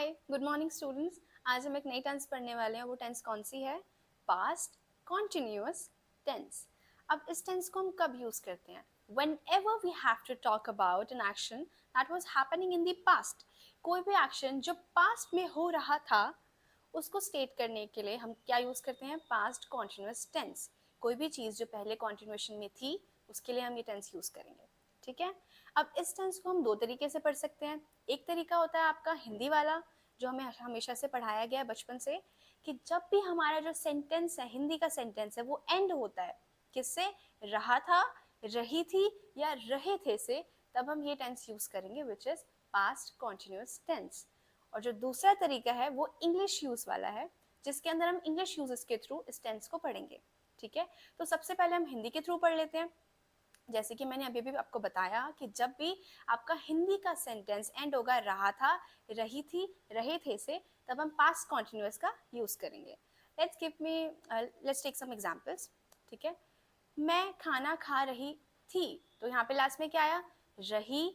Hi good morning students. आज हम एक नई टेंस पढ़ने वाले हैं। वो टेंस कौन सी है? Past continuous tense. अब इस टेंस को हम कब यूज करते हैं? whenever we have to talk about an action that was happening in the past। कोई भी एक्शन जो पास्ट में हो रहा था उसको स्टेट करने के लिए हम क्या यूज करते हैं? Past continuous tense. कोई भी चीज जो पहले कॉन्टिन्यूएशन में थी उसके लिए हम ये टेंस यूज करेंगे। ठीक है। अब इस टेंस को हम दो तरीके से पढ़ सकते हैं। एक तरीका होता है आपका हिंदी वाला, जो हमें हमेशा से पढ़ाया गया है बचपन से, कि जब भी हमारा जो सेंटेंस है, हिंदी का सेंटेंस है, वो एंड होता है किससे? रहा था, रही थी या रहे थे से, तब हम ये टेंस यूज करेंगे which is past continuous tense. और जो दूसरा तरीका है वो इंग्लिश यूज वाला है, जिसके अंदर हम इंग्लिश यूजेस के थ्रू इस टेंस को पढ़ेंगे। ठीक है। तो सबसे पहले हम हिंदी के थ्रू पढ़ लेते हैं। जैसे कि मैंने अभी भी आपको बताया कि जब भी आपका हिंदी का सेंटेंस एंड होगा रहा था, रही थी, रहे थे से, तब हम पास्ट कॉन्टिन्यूअस का यूज करेंगे। Let's take some examples. ठीक है। मैं खाना खा रही थी, तो यहाँ पे लास्ट में क्या आया? रही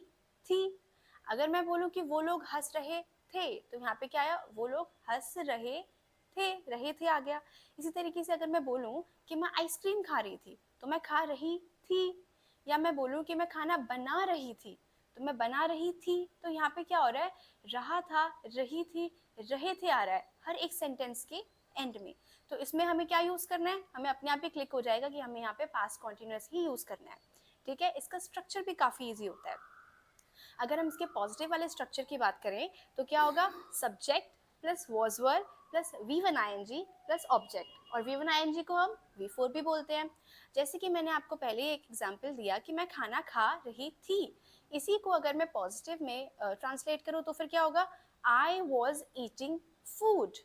थी। अगर मैं बोलूँ कि वो लोग हंस रहे थे, तो यहाँ पे क्या आया? वो लोग हंस रहे थे आ गया। इसी तरीके से अगर मैं बोलूँ कि मैं आइसक्रीम खा रही थी, तो मैं खा रही थी। या मैं बोलूँ कि मैं खाना बना रही थी, तो मैं बना रही थी। तो यहाँ पे क्या हो रहा है? रहा था, रही थी, रहे थे आ रहा है हर एक सेंटेंस के एंड में। तो इसमें हमें क्या यूज करना है? हमें अपने आप ही क्लिक हो जाएगा कि हमें यहाँ पे पास्ट कॉन्टिन्यूअस ही यूज करना है। ठीक है। इसका स्ट्रक्चर भी काफी इजी होता है। अगर हम इसके पॉजिटिव वाले स्ट्रक्चर की बात करें तो क्या होगा? Subject plus was were plus V1 ING plus object. और V1 ING को हम V4 भी बोलते हैं। जैसे कि मैंने आपको पहले एक एग्जांपल दिया कि मैं खाना खा रही थी, इसी को अगर मैं पॉजिटिव में ट्रांसलेट करूँ तो फिर क्या होगा? I was eating food.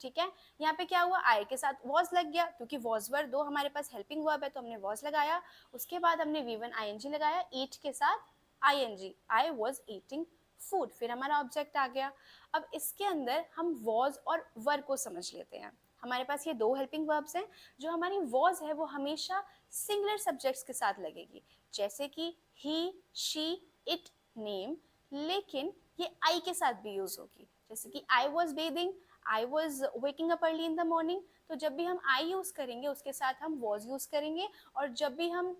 ठीक है। यहाँ पे क्या हुआ? आई के साथ वॉज लग गया, क्योंकि वॉज वर दो हमारे पास हेल्पिंग वर्ब है, तो हमने वॉज लगाया। उसके बाद हमने V1 ING लगाया, ईट के साथ ING, I was eating food, फिर हमारा ऑब्जेक्ट आ गया। अब इसके अंदर हम वॉज और वर को समझ लेते हैं। हमारे पास ये दो हेल्पिंग वर्ब्स हैं। जो हमारी वॉज है वो हमेशा सिंगुलर सब्जेक्ट्स के साथ लगेगी, जैसे कि ही, शी, इट, नेम। लेकिन ये आई के साथ भी यूज होगी, जैसे कि I was bathing, I was waking up early in the morning. तो जब भी हम आई यूज करेंगे उसके साथ हम वॉज यूज करेंगे। और जब भी हम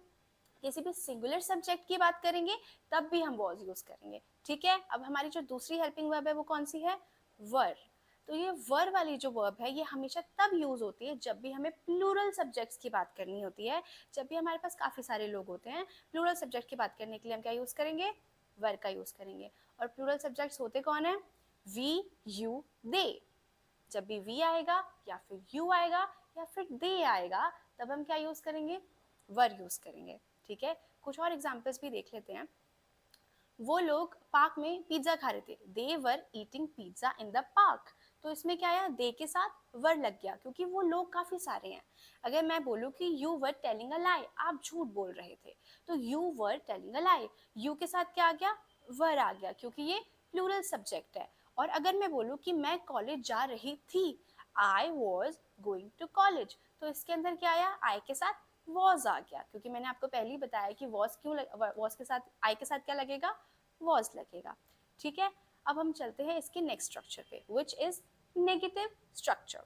किसी भी सिंगुलर सब्जेक्ट की बात करेंगे तब भी हम वॉज यूज करेंगे। ठीक है। अब हमारी जो दूसरी हेल्पिंग वर्ब है वो कौन सी है? वर। तो ये वर वाली जो वर्ब है ये हमेशा तब यूज होती है जब भी हमें प्लूरल सब्जेक्ट्स की बात करनी होती है। जब भी हमारे पास काफी सारे लोग होते हैं, प्लूरल सब्जेक्ट की बात करने के लिए हम क्या यूज करेंगे? वर का यूज करेंगे। और प्लूरल सब्जेक्ट्स होते कौन है? वी, यू, दे। जब भी वी आएगा या फिर यू आएगा या फिर दे आएगा, तब हम क्या यूज करेंगे? वर यूज करेंगे। ठीक है। कुछ और एग्जांपल्स भी देख लेते हैं। वो लोग पार्क में पिज्जा खा रहे थे, they were eating pizza in the park. तो इसमें क्या आया? दे के साथ वर लग गया, क्योंकि वो लोग काफी सारे हैं। अगर मैं बोलूँ कि यू वर टेलिंग अ लाई, आप झूठ बोल रहे थे, तो you were telling a lie, you के साथ क्या आ गया? वर आ गया, क्योंकि ये प्लूरल सब्जेक्ट है। और अगर मैं बोलूँ कि मैं कॉलेज जा रही थी, I was going to college, तो इसके अंदर क्या आया? आई के साथ वॉज आ गया, क्योंकि मैंने आपको पहले ही बताया कि वॉज क्यों वॉज के साथ आई के साथ क्या लगेगा? वॉज लगेगा। ठीक है। अब हम चलते हैं इसके नेक्स्ट स्ट्रक्चर पे, which is negative structure.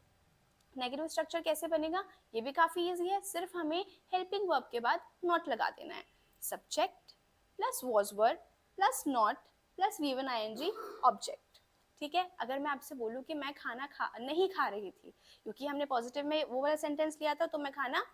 Negative structure कैसे बनेगा? ये भी काफी इजी है। सिर्फ हमें हेल्पिंग वर्ब के बाद नॉट लगा देना है। Subject plus was verb plus not plus V1 ING object. ठीक है। अगर मैं आपसे बोलूँ कि मैं खाना नहीं खा रही थी, क्योंकि हमने पॉजिटिव में वो वाला सेंटेंस लिया था, तो मैं खाना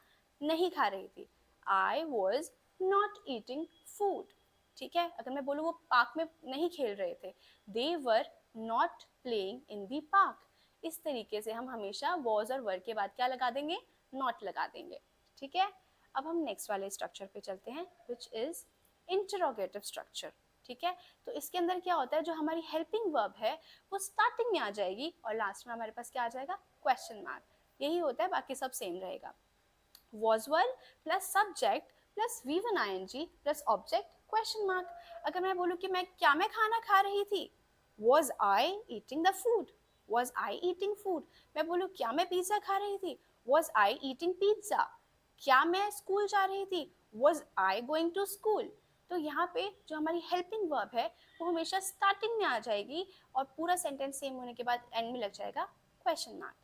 नहीं खा रही थी। I was not eating food. ठीक है। अगर मैं बोलूँ वो पार्क में नहीं खेल रहे थे, they were not playing in the park. इस तरीके से हम हमेशा वॉज और वर के बाद क्या लगा देंगे? नॉट लगा देंगे। ठीक है। अब हम नेक्स्ट वाले स्ट्रक्चर पे चलते हैं, विच इज इंटरोगेटिव स्ट्रक्चर। ठीक है। तो इसके अंदर क्या होता है? जो हमारी हेल्पिंग वर्ब है वो स्टार्टिंग में आ जाएगी और लास्ट में हमारे पास क्या आ जाएगा? Question mark. यही होता है, बाकी सब सेम रहेगा। was well plus subject plus V1 ING plus object question mark. अगर मैं बोलूँ कि मैं खाना खा रही थी, was I eating the food, was I eating food। मैं बोलूँ क्या मैं पिज्जा खा रही थी, was I eating pizza। क्या मैं स्कूल जा रही थी, was I going to school। तो यहाँ पे जो हमारी हेल्पिंग वर्ब है वो हमेशा स्टार्टिंग में आ जाएगी और पूरा सेंटेंस सेम होने के बाद एंड में लग जाएगा क्वेश्चन मार्क।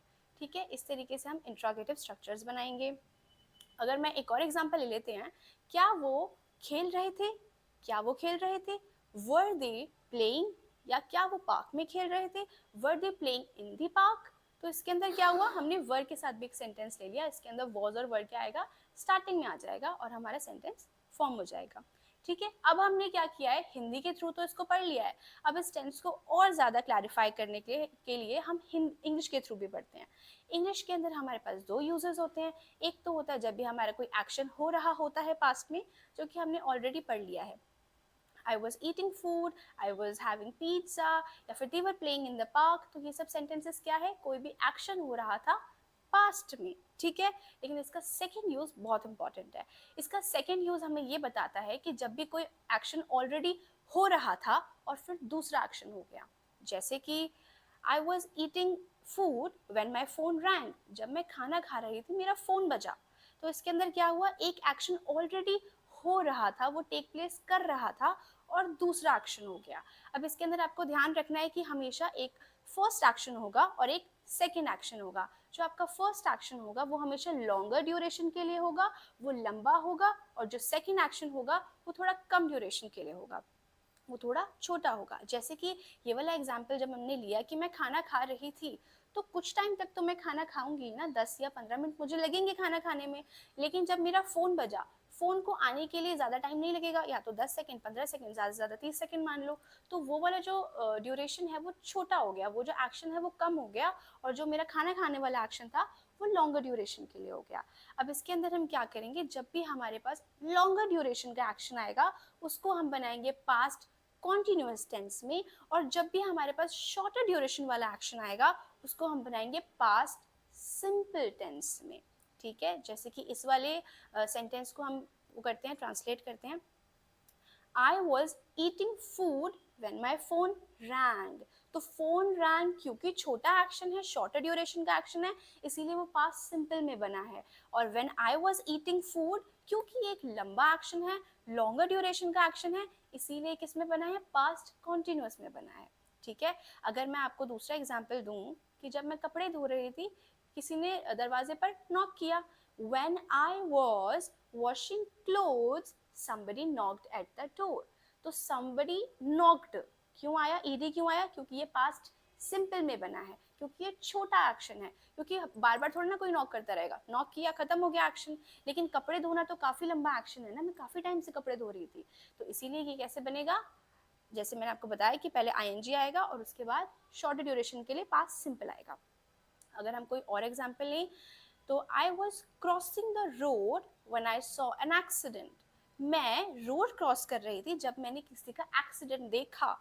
ठीक है, इस तरीके से हम इंट्रोगेटिव स्ट्रक्चर्स बनाएंगे। अगर मैं एक और एग्जांपल ले लेते हैं, क्या वो खेल रहे थे, क्या वो खेल रहे थे, वर दे प्लेइंग, या क्या वो पार्क में खेल रहे थे, were they playing in the park. तो इसके अंदर क्या हुआ, हमने वर के साथ भी एक सेंटेंस ले लिया, इसके अंदर वॉज और वर क्या आएगा, स्टार्टिंग में आ जाएगा और हमारा सेंटेंस फॉर्म हो जाएगा। ठीक है, अब हमने क्या किया है, हिंदी के थ्रू तो इसको पढ़ लिया है, अब इस टेंस को और ज़्यादा क्लैरिफाई करने के लिए हम इंग्लिश के थ्रू भी पढ़ते हैं। इंग्लिश के अंदर हमारे पास दो यूजेस होते हैं, एक तो होता है जब भी हमारा कोई एक्शन हो रहा होता है पास्ट में, जो कि हमने ऑलरेडी पढ़ लिया है, I was eating food, I was having pizza, या फिर they were playing in the park। तो ये सब सेंटेंसेस क्या है, कोई भी एक्शन हो रहा था पास्ट में। ठीक है, लेकिन इसका सेकेंड यूज बहुत इंपॉर्टेंट है। इसका सेकेंड यूज हमें ये बताता है कि जब भी कोई एक्शन ऑलरेडी हो रहा था और फिर दूसरा एक्शन हो गया, जैसे कि I was eating food when my phone rang, जब मैं खाना खा रही थी मेरा फोन बजा। तो इसके अंदर क्या हुआ, एक एक्शन ऑलरेडी हो रहा था, वो टेक प्लेस कर रहा था और दूसरा एक्शन हो गया। अब इसके अंदर आपको ध्यान रखना है कि हमेशा एक फर्स्ट एक्शन होगा और एक सेकेंड एक्शन होगा। जो आपका फर्स्ट एक्शन होगा वो हमेशा लॉन्गर ड्यूरेशन के लिए होगा, वो लंबा होगा, और जो सेकेंड एक्शन होगा वो थोड़ा कम ड्यूरेशन के लिए होगा, वो थोड़ा छोटा होगा। जैसे कि ये वाला एग्जाम्पल जब हमने लिया कि मैं खाना खा रही थी, तो कुछ टाइम तक तो मैं खाना खाऊंगी ना, 10 या 15 मिनट मुझे लगेंगे खाना खाने में, लेकिन जब मेरा फ़ोन बजा, फ़ोन को आने के लिए ज़्यादा टाइम नहीं लगेगा, या तो 10 सेकंड, 15 सेकंड, ज़्यादा से ज़्यादा 30 सेकंड मान लो। तो वो वाला जो ड्यूरेशन है वो छोटा हो गया, वो जो एक्शन है वो कम हो गया, और जो मेरा खाना खाने वाला एक्शन था वो लॉन्गर ड्यूरेशन के लिए हो गया। अब इसके अंदर हम क्या करेंगे, जब भी हमारे पास लॉन्गर ड्यूरेशन का एक्शन आएगा उसको हम बनाएंगे पास्ट कॉन्टिन्यूअस टेंस में, और जब भी हमारे पास शॉर्टर ड्यूरेशन वाला एक्शन आएगा उसको हम बनाएंगे पास्ट सिंपल टेंस में। ठीक है, जैसे कि इस वाले सेंटेंस को हम वो करते हैं, ट्रांसलेट करते हैं, I was eating food when my phone rang। तो फोन रैंग क्योंकि छोटा एक्शन है, शॉर्टर ड्यूरेशन का एक्शन है, इसीलिए वो पास्ट सिंपल में बना है। और when I was eating food क्योंकि एक लंबा एक्शन है, लॉन्गर ड्यूरेशन का एक्शन है, इसीलिए किस में बना है, पास्ट कॉन्टिन्यूअस में बना है। ठीक है, अगर मैं आपको दूसरा एग्जाम्पल दूं कि जब मैं कपड़े धो रही थी, किसी ने दरवाजे पर नॉक किया, when I was washing clothes somebody knocked at the door। तो somebody knocked क्यों आया, ईडी क्यों आया, क्योंकि ये पास्ट सिंपल में बना है, क्योंकि ये छोटा एक्शन है, क्योंकि बार बार थोड़ा ना कोई नॉक करता रहेगा, नॉक किया खत्म हो गया एक्शन। लेकिन कपड़े धोना तो काफी लंबा एक्शन है ना, मैं काफी टाइम से कपड़े धो रही थी, तो इसीलिए ये कैसे बनेगा, जैसे मैंने आपको बताया कि पहले आईएनजी आएगा और उसके बाद शॉर्ट ड्यूरेशन के लिए पास्ट सिंपल आएगा। अगर हम कोई और एग्जाम्पल लें, तो I was crossing the road when I saw an accident. मैं रोड क्रॉस कर रही थी जब मैंने किसी का एक्सीडेंट देखा।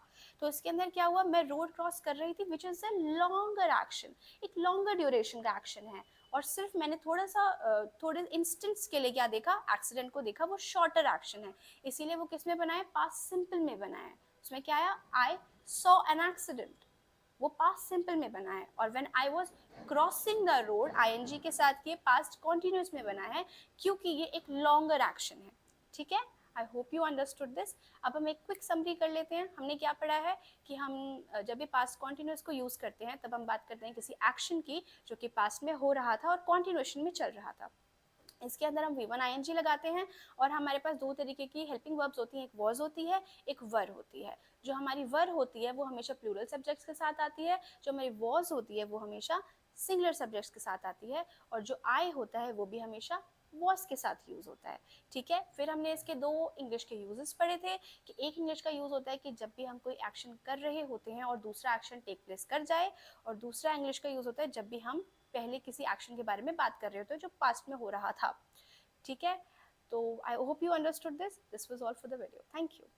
तो इसके अंदर क्या हुआ, मैं रोड क्रॉस कर रही थी, which is a longer action, एक लॉन्गर ड्यूरेशन का एक्शन है, और सिर्फ मैंने थोड़े इंस्टेंट्स के लिए क्या देखा, एक्सीडेंट को देखा, वो शॉर्टर एक्शन है, इसीलिए वो किस में बना है, पास्ट सिंपल में बना है। उसमें क्या आया, आई सॉ एन एक्सीडेंट, वो पास्ट सिंपल में बना है। और when I was crossing the road, ING के साथ ये पास्ट कॉन्टिन्यूअस में बना है, क्योंकि ये एक लॉन्गर एक्शन है। ठीक है, I hope you understood this. अब हम एक क्विक समरी कर लेते हैं। हमने क्या पढ़ा है कि हम जब भी पास्ट कॉन्टिन्यूअस को यूज करते हैं तब हम बात करते हैं किसी एक्शन की जो कि पास्ट में हो रहा था और कॉन्टिन्यूएशन में चल रहा था। इसके अंदर हम V1 ING लगाते हैं, और हमारे पास दो तरीके की हेल्पिंग वर्ब्स होती हैं, एक वॉज होती है, एक वर होती है। जो हमारी वर होती है वो हमेशा प्लूरल सब्जेक्ट्स के साथ आती है, जो हमारी वॉज होती है वो हमेशा सिंगुलर सब्जेक्ट्स के साथ आती है, और जो आई होता है वो भी हमेशा वॉज के साथ यूज होता है। ठीक है, फिर हमने इसके दो इंग्लिश के यूजेस पढ़े थे कि एक इंग्लिश का यूज होता है कि जब भी हम कोई एक्शन कर रहे होते हैं और दूसरा एक्शन टेक प्लेस कर जाए, और दूसरा इंग्लिश का यूज होता है जब भी हम पहले किसी एक्शन के बारे में बात कर रहे होते हैं जो पास्ट में हो रहा था। ठीक है, तो I hope you understood this. This was all for the video. Thank you.